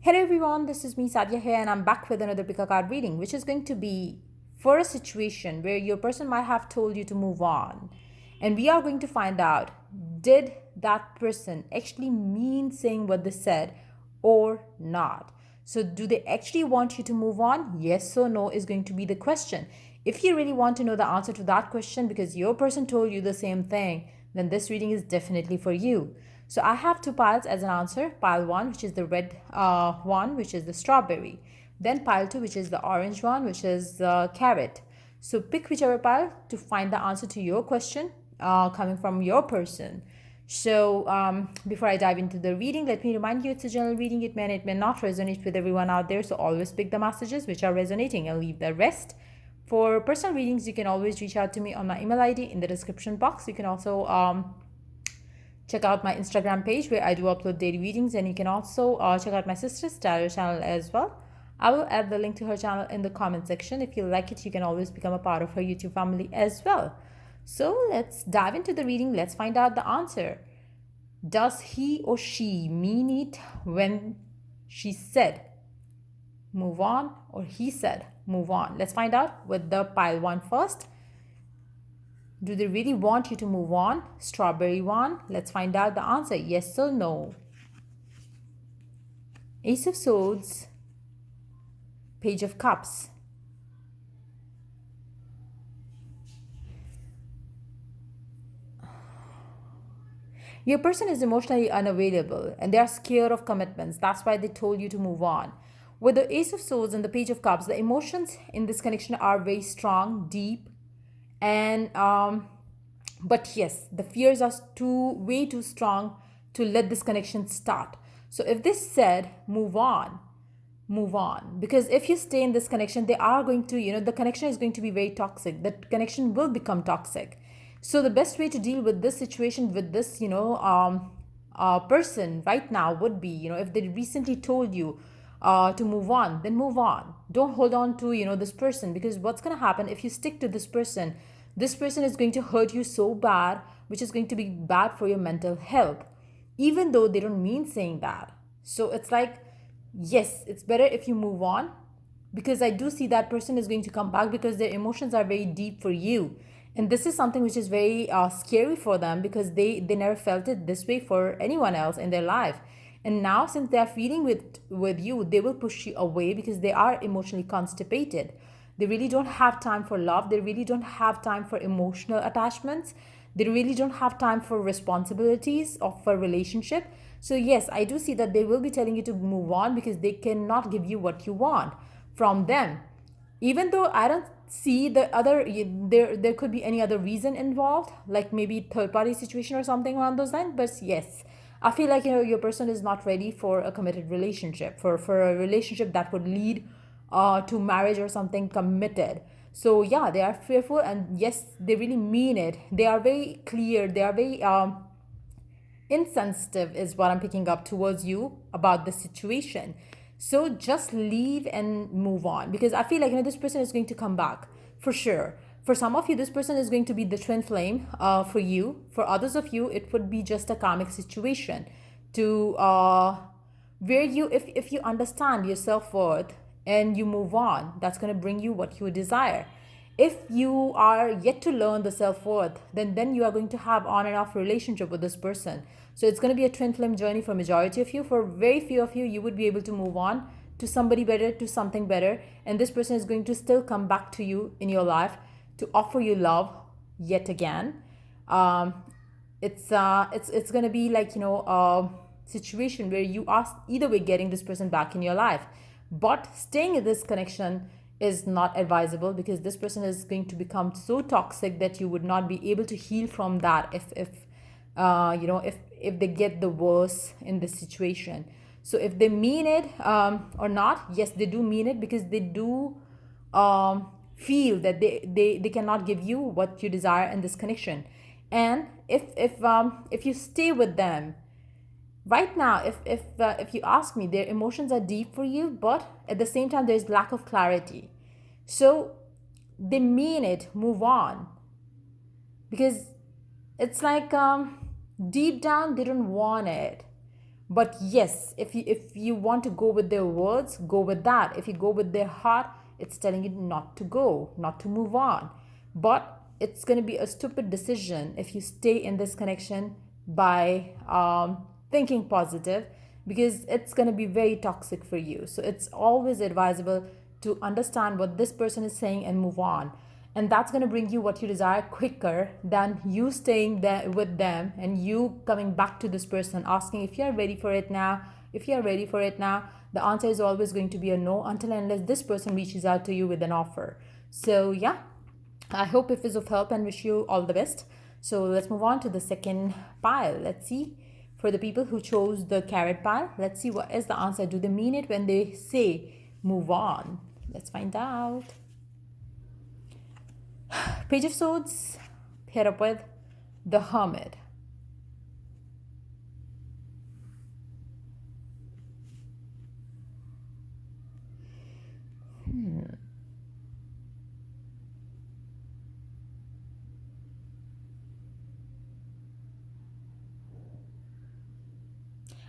Hello everyone, this is me Sadia here and I'm back with another pick a card reading, which is going to be for a situation where your person might have told you to move on. And we are going to find out, did that person actually mean saying what they said or not? So do they actually want you to move on? Yes or no is going to be the question. If you really want to know the answer to that question because your person told you the same thing, then this reading is definitely for you. So I have two piles as an answer. Pile 1, which is the red one, which is the strawberry. Then pile 2, which is the orange one, which is the carrot. So pick whichever pile to find the answer to your question coming from your person. So before I dive into the reading, let me remind you it's a general reading. It may not resonate with everyone out there. So always pick the messages which are resonating and leave the rest. For personal readings, you can always reach out to me on my email ID in the description box. You can also check out my Instagram page where I do upload daily readings, and you can also check out my sister's tarot channel as well. I will add the link to her channel in the comment section. If you like it, you can always become a part of her YouTube family as well. So let's dive into the reading. Let's find out the answer. Does he or she mean it when she said move on, or he said move on? Let's find out with the pile 1 first. Do they really want you to move on? Strawberry one. Let's find out the answer. Yes or no. Ace of Swords. Page of Cups. Your person is emotionally unavailable and they are scared of commitments. That's why they told you to move on. With the Ace of Swords and the Page of Cups, the emotions in this connection are very strong, deep, and but yes, the fears are way too strong to let this connection start. So if they said move on, move on, because if you stay in this connection, they are going to, the connection is going to be very toxic. The connection will become toxic. So the best way to deal with this situation, with this person right now would be, if they recently told you to move on, then move on. Don't hold on to this person, because what's going to happen if you stick to this person is going to hurt you so bad, which is going to be bad for your mental health, even though they don't mean saying that. So it's like, yes, it's better if you move on, because I do see that person is going to come back because their emotions are very deep for you. And this is something which is very scary for them, because they never felt it this way for anyone else in their life. And now, since they are feeling with you, they will push you away because they are emotionally constipated. They really don't have time for love. They really don't have time for emotional attachments. They really don't have time for responsibilities of a relationship. So yes, I do see that they will be telling you to move on because they cannot give you what you want from them. Even though I don't see the other, there could be any other reason involved, like maybe third party situation or something along those lines. But yes, I feel like your person is not ready for a committed relationship, for a relationship that would lead to marriage or something committed. So yeah, they are fearful, and yes, they really mean it. They are very clear. They are very insensitive, is what I'm picking up towards you about the situation. So just leave and move on, because I feel like this person is going to come back for sure. For some of you, this person is going to be the twin flame for you. For others of you, it would be just a karmic situation to where you, if you understand your self-worth and you move on, that's going to bring you what you desire. If you are yet to learn the self-worth, then you are going to have on and off relationship with this person. So it's going to be a twin flame journey for majority of you. For very few of you, you would be able to move on to somebody better, to something better, and this person is going to still come back to you in your life to offer you love yet again. um, it's going to be like a situation where you are either way getting this person back in your life, but staying in this connection is not advisable, because this person is going to become so toxic that you would not be able to heal from that if they get the worst in this situation. So if they mean it or not, yes, they do mean it, because they do feel that they cannot give you what you desire in this connection. And if you stay with them right now, if you ask me, their emotions are deep for you, but at the same time there's lack of clarity. So they mean it, move on, because it's like deep down they don't want it, But yes, if you want to go with their words, go with that. If you go with their heart, it's telling you not to go, not to move on. But it's going to be a stupid decision if you stay in this connection by thinking positive, because it's going to be very toxic for you. So it's always advisable to understand what this person is saying and move on. And that's going to bring you what you desire quicker than you staying there with them and you coming back to this person asking if you're ready for it now. If you're ready for it now, the answer is always going to be a no until and unless this person reaches out to you with an offer. So yeah, I hope it is of help and wish you all the best. So let's move on to the second pile. Let's see. For the people who chose the carrot pile, let's see what is the answer. Do they mean it when they say move on? Let's find out. Page of Swords paired up with the Hermit.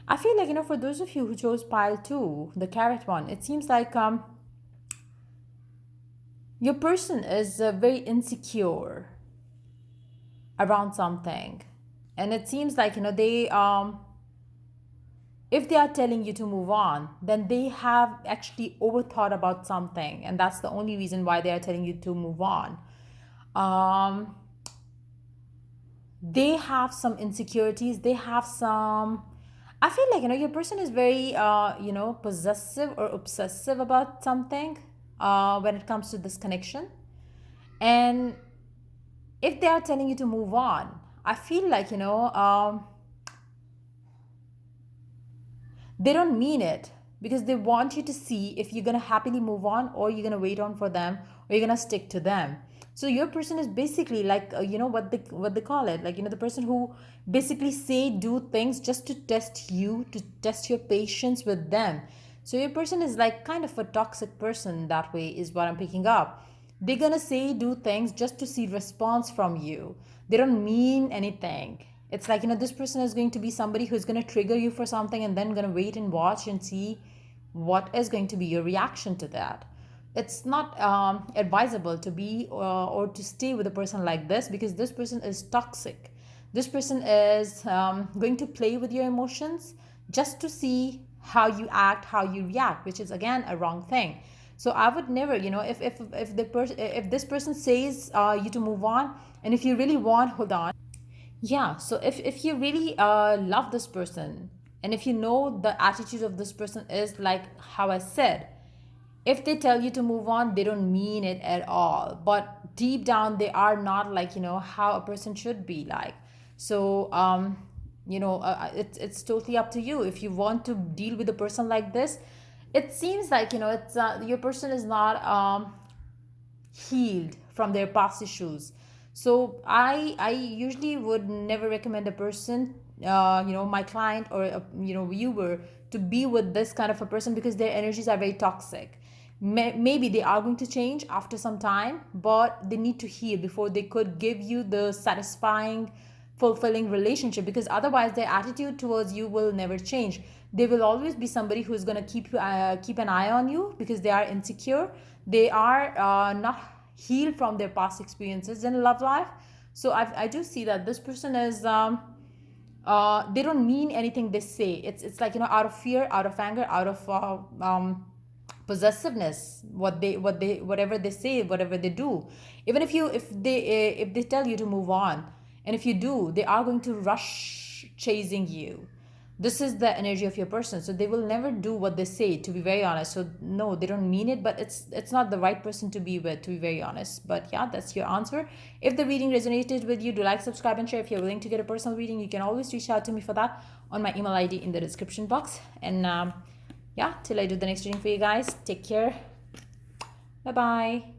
I feel like, for those of you who chose pile 2, the carrot one, it seems like your person is very insecure around something. And it seems like, they if they are telling you to move on, then they have actually overthought about something, and that's the only reason why they are telling you to move on. Um, they have some insecurities. They have some. I feel like your person is very possessive or obsessive about something when it comes to this connection, and if they are telling you to move on, I feel like they don't mean it, because they want you to see if you're going to happily move on, or you're going to wait on for them, or you're going to stick to them. So your person is basically like what they call it, like the person who basically say do things just to test you, to test your patience with them. So your person is like kind of a toxic person that way, is what I'm picking up. They're gonna say do things just to see response from you. They don't mean anything. It's like this person is going to be somebody who's going to trigger you for something, and then going to wait and watch and see what is going to be your reaction to that. It's not advisable to be or to stay with a person like this, because this person is toxic. This person is going to play with your emotions just to see how you act, how you react, which is again a wrong thing. So I would never, if this person says you to move on, and if you really want, hold on. Yeah, so if you really love this person, and if you know the attitude of this person is like how I said, if they tell you to move on, they don't mean it at all. But deep down, they are not like, how a person should be like. So, it's totally up to you. If you want to deal with a person like this, it seems like, it's your person is not healed from their past issues. So I usually would never recommend a person, my client or viewer, to be with this kind of a person, because their energies are very toxic. Maybe they are going to change after some time, but they need to heal before they could give you the satisfying, fulfilling relationship, because otherwise their attitude towards you will never change. They will always be somebody who's going to keep an eye on you, because they are insecure. They are not healed from their past experiences in love life. So I do see that this person is they don't mean anything they say. It's like out of fear, out of anger, out of possessiveness, whatever they say, whatever they do. Even if they tell you to move on, and if you do, they are going to rush chasing you. This is the energy of your person, so they will never do what they say, to be very honest. So no, they don't mean it, but it's not the right person to be with, to be very honest. But yeah, that's your answer. If the reading resonated with you, do like, subscribe, and share. If you're willing to get a personal reading, you can always reach out to me for that on my email ID in the description box. And yeah, till I do the next reading for you guys, take care. Bye bye.